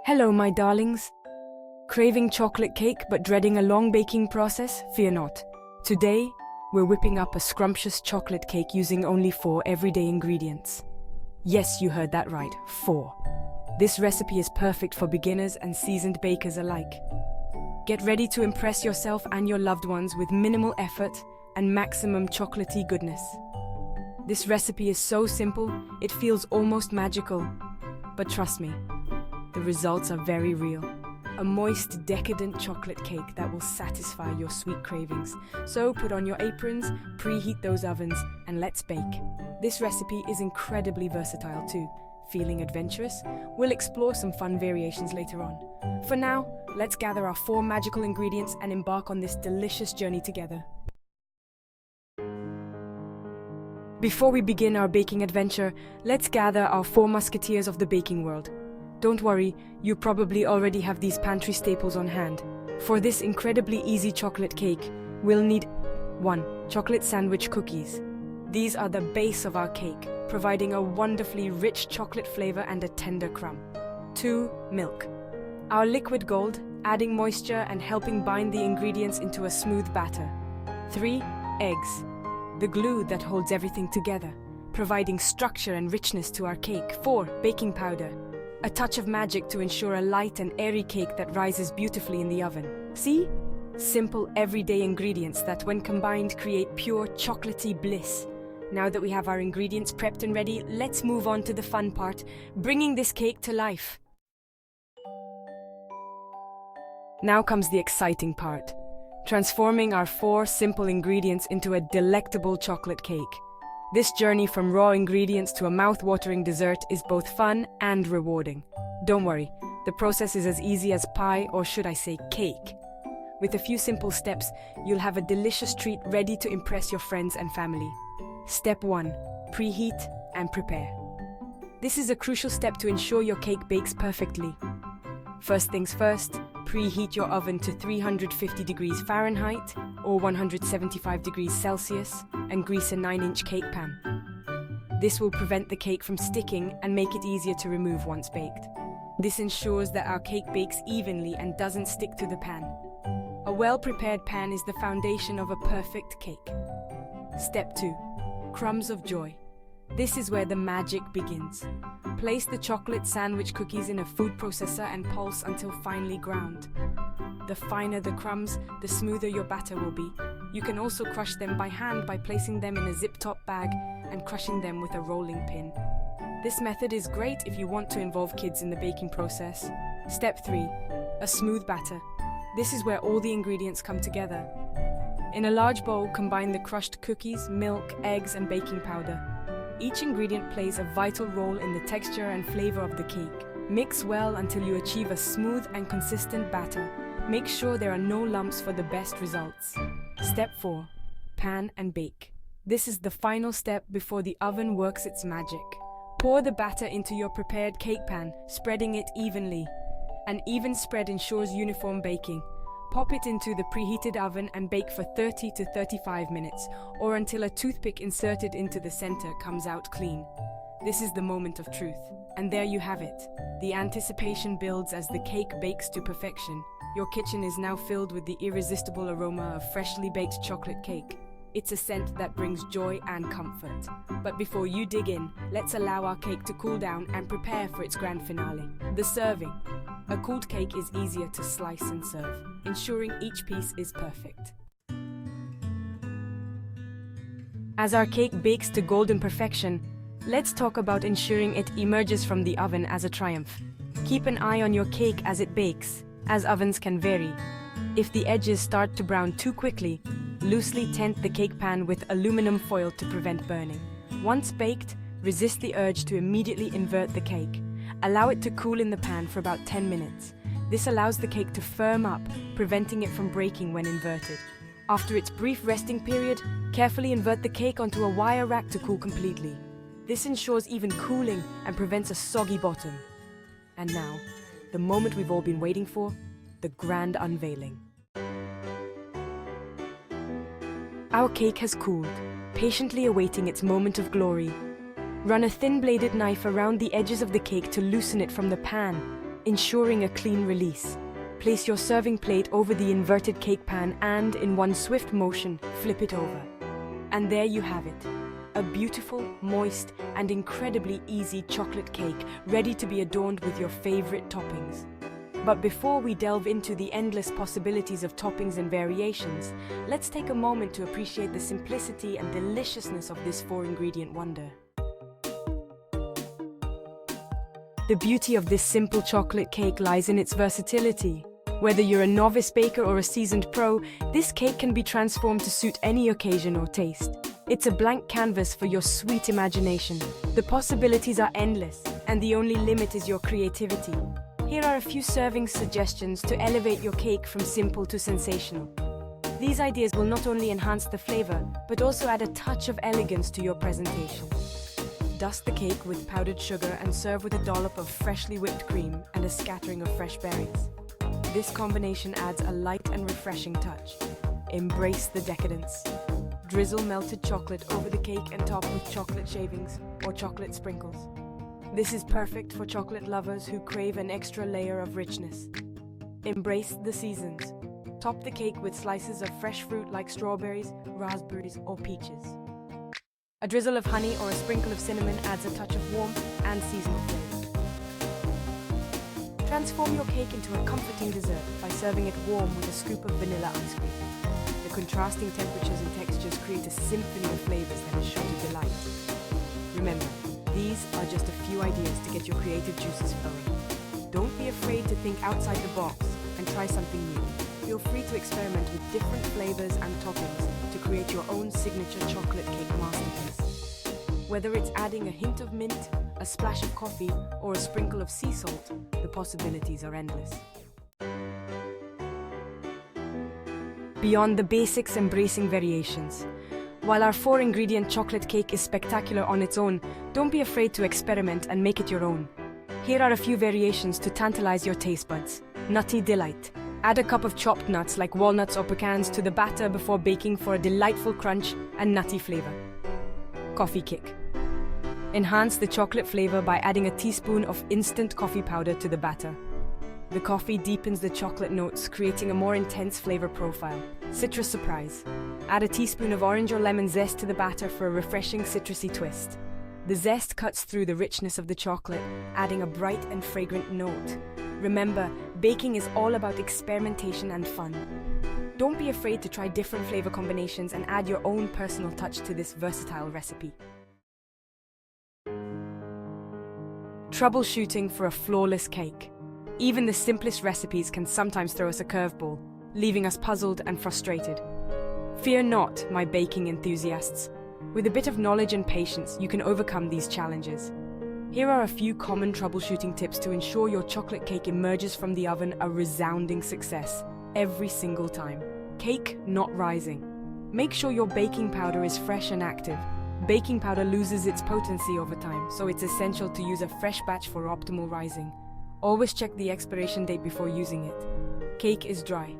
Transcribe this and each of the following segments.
Hello, my darlings. Craving chocolate cake but dreading a long baking process? Fear not. Today, we're whipping up a scrumptious chocolate cake using only 4 everyday ingredients. Yes, you heard that right, 4. This recipe is perfect for beginners and seasoned bakers alike. Get ready to impress yourself and your loved ones with minimal effort and maximum chocolatey goodness. This recipe is so simple, it feels almost magical. But trust me, the results are very real. A moist, decadent chocolate cake that will satisfy your sweet cravings. So put on your aprons, preheat those ovens, and let's bake. This recipe is incredibly versatile too. Feeling adventurous? We'll explore some fun variations later on. For now, let's gather our 4 magical ingredients and embark on this delicious journey together. Before we begin our baking adventure, let's gather our 4 musketeers of the baking world. Don't worry, you probably already have these pantry staples on hand. For this incredibly easy chocolate cake, we'll need 1. Chocolate sandwich cookies. These are the base of our cake, providing a wonderfully rich chocolate flavor and a tender crumb. 2. Milk. Our liquid gold, adding moisture and helping bind the ingredients into a smooth batter. 3. Eggs. The glue that holds everything together, providing structure and richness to our cake. 4. Baking powder. A touch of magic to ensure a light and airy cake that rises beautifully in the oven. See? Simple, everyday ingredients that, when combined, create pure chocolatey bliss. Now that we have our ingredients prepped and ready, let's move on to the fun part, bringing this cake to life. Now comes the exciting part, transforming our 4 simple ingredients into a delectable chocolate cake. This journey from raw ingredients to a mouth-watering dessert is both fun and rewarding. Don't worry, the process is as easy as pie, or should I say cake. With a few simple steps, you'll have a delicious treat ready to impress your friends and family. Step 1. Preheat and prepare. This is a crucial step to ensure your cake bakes perfectly. First things first, preheat your oven to 350 degrees Fahrenheit or 175 degrees Celsius and grease a 9-inch cake pan. This will prevent the cake from sticking and make it easier to remove once baked. This ensures that our cake bakes evenly and doesn't stick to the pan. A well-prepared pan is the foundation of a perfect cake. Step 2. Crumbs of joy. This is where the magic begins. Place the chocolate sandwich cookies in a food processor and pulse until finely ground. The finer the crumbs, the smoother your batter will be. You can also crush them by hand by placing them in a zip-top bag and crushing them with a rolling pin. This method is great if you want to involve kids in the baking process. Step 3. A smooth batter. This is where all the ingredients come together. In a large bowl, combine the crushed cookies, milk, eggs, and baking powder. Each ingredient plays a vital role in the texture and flavor of the cake. Mix well until you achieve a smooth and consistent batter. Make sure there are no lumps for the best results. Step 4. Pan and bake. This is the final step before the oven works its magic. Pour the batter into your prepared cake pan, spreading it evenly. An even spread ensures uniform baking. Pop it into the preheated oven and bake for 30 to 35 minutes, or until a toothpick inserted into the center comes out clean. This is the moment of truth. And there you have it. The anticipation builds as the cake bakes to perfection. Your kitchen is now filled with the irresistible aroma of freshly baked chocolate cake. It's a scent that brings joy and comfort. But before you dig in, let's allow our cake to cool down and prepare for its grand finale, the serving. A cooled cake is easier to slice and serve, ensuring each piece is perfect. As our cake bakes to golden perfection, let's talk about ensuring it emerges from the oven as a triumph. Keep an eye on your cake as it bakes, as ovens can vary. If the edges start to brown too quickly, loosely tent the cake pan with aluminum foil to prevent burning. Once baked, resist the urge to immediately invert the cake. Allow it to cool in the pan for about 10 minutes. This allows the cake to firm up, preventing it from breaking when inverted. After its brief resting period, carefully invert the cake onto a wire rack to cool completely. This ensures even cooling and prevents a soggy bottom. And now, the moment we've all been waiting for, the grand unveiling. Our cake has cooled, patiently awaiting its moment of glory. Run a thin-bladed knife around the edges of the cake to loosen it from the pan, ensuring a clean release. Place your serving plate over the inverted cake pan and, in one swift motion, flip it over. And there you have it. A beautiful, moist, and incredibly easy chocolate cake ready to be adorned with your favorite toppings. But before we delve into the endless possibilities of toppings and variations, let's take a moment to appreciate the simplicity and deliciousness of this 4-ingredient wonder. The beauty of this simple chocolate cake lies in its versatility. Whether you're a novice baker or a seasoned pro, this cake can be transformed to suit any occasion or taste. It's a blank canvas for your sweet imagination. The possibilities are endless, and the only limit is your creativity. Here are a few serving suggestions to elevate your cake from simple to sensational. These ideas will not only enhance the flavor, but also add a touch of elegance to your presentation. Dust the cake with powdered sugar and serve with a dollop of freshly whipped cream and a scattering of fresh berries. This combination adds a light and refreshing touch. Embrace the decadence. Drizzle melted chocolate over the cake and top with chocolate shavings or chocolate sprinkles. This is perfect for chocolate lovers who crave an extra layer of richness. Embrace the seasons. Top the cake with slices of fresh fruit like strawberries, raspberries, or peaches. A drizzle of honey or a sprinkle of cinnamon adds a touch of warmth and seasonal flavor. Transform your cake into a comforting dessert by serving it warm with a scoop of vanilla ice cream. The contrasting temperatures and textures create a symphony of flavors that is sure to delight. Remember, these are just a few ideas to get your creative juices flowing. Don't be afraid to think outside the box and try something new. Feel free to experiment with different flavors and toppings to create your own signature chocolate cake masterpiece. Whether it's adding a hint of mint, a splash of coffee, or a sprinkle of sea salt, the possibilities are endless. Beyond the basics, embracing variations. While our 4-ingredient chocolate cake is spectacular on its own, don't be afraid to experiment and make it your own. Here are a few variations to tantalize your taste buds. Nutty delight. Add a cup of chopped nuts like walnuts or pecans to the batter before baking for a delightful crunch and nutty flavor. Coffee kick. Enhance the chocolate flavor by adding a teaspoon of instant coffee powder to the batter. The coffee deepens the chocolate notes, creating a more intense flavor profile. Citrus surprise. Add a teaspoon of orange or lemon zest to the batter for a refreshing citrusy twist. The zest cuts through the richness of the chocolate, adding a bright and fragrant note. Remember, baking is all about experimentation and fun. Don't be afraid to try different flavor combinations and add your own personal touch to this versatile recipe. Troubleshooting for a flawless cake. Even the simplest recipes can sometimes throw us a curveball, leaving us puzzled and frustrated. Fear not, my baking enthusiasts. With a bit of knowledge and patience, you can overcome these challenges. Here are a few common troubleshooting tips to ensure your chocolate cake emerges from the oven a resounding success every single time. Cake not rising. Make sure your baking powder is fresh and active. Baking powder loses its potency over time, so it's essential to use a fresh batch for optimal rising. Always check the expiration date before using it. Cake is dry.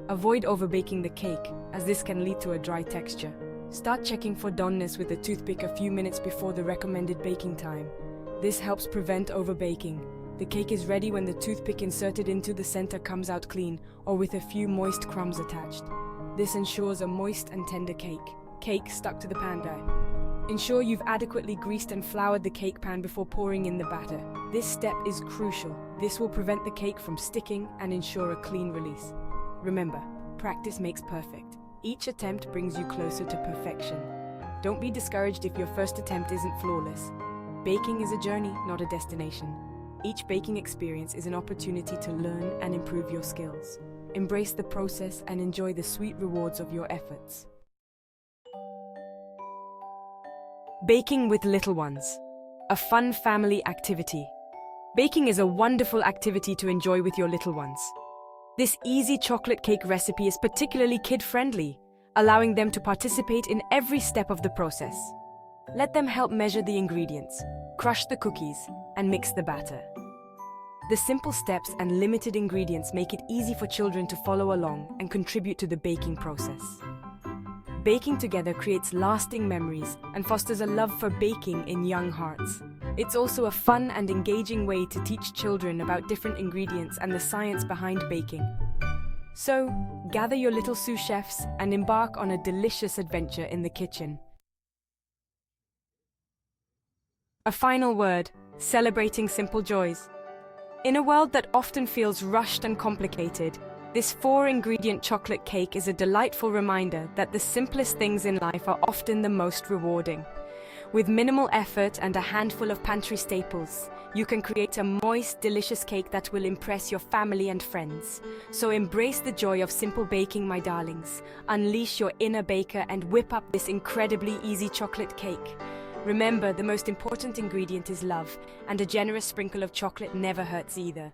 Avoid overbaking the cake, as this can lead to a dry texture. Start checking for doneness with a toothpick a few minutes before the recommended baking time. This helps prevent overbaking. The cake is ready when the toothpick inserted into the center comes out clean or with a few moist crumbs attached. This ensures a moist and tender cake. Cake stuck to the pan die. Ensure you've adequately greased and floured the cake pan before pouring in the batter. This step is crucial. This will prevent the cake from sticking and ensure a clean release. Remember, practice makes perfect. Each attempt brings you closer to perfection. Don't be discouraged if your first attempt isn't flawless. Baking is a journey, not a destination. Each baking experience is an opportunity to learn and improve your skills. Embrace the process and enjoy the sweet rewards of your efforts. Baking with little ones. A fun family activity. Baking is a wonderful activity to enjoy with your little ones. This easy chocolate cake recipe is particularly kid-friendly, allowing them to participate in every step of the process. Let them help measure the ingredients, crush the cookies, and mix the batter. The simple steps and limited ingredients make it easy for children to follow along and contribute to the baking process. Baking together creates lasting memories and fosters a love for baking in young hearts. It's also a fun and engaging way to teach children about different ingredients and the science behind baking. So, gather your little sous chefs and embark on a delicious adventure in the kitchen. A final word, celebrating simple joys. In a world that often feels rushed and complicated, this 4-ingredient chocolate cake is a delightful reminder that the simplest things in life are often the most rewarding. With minimal effort and a handful of pantry staples, you can create a moist, delicious cake that will impress your family and friends. So embrace the joy of simple baking, my darlings. Unleash your inner baker and whip up this incredibly easy chocolate cake. Remember, the most important ingredient is love, and a generous sprinkle of chocolate never hurts either.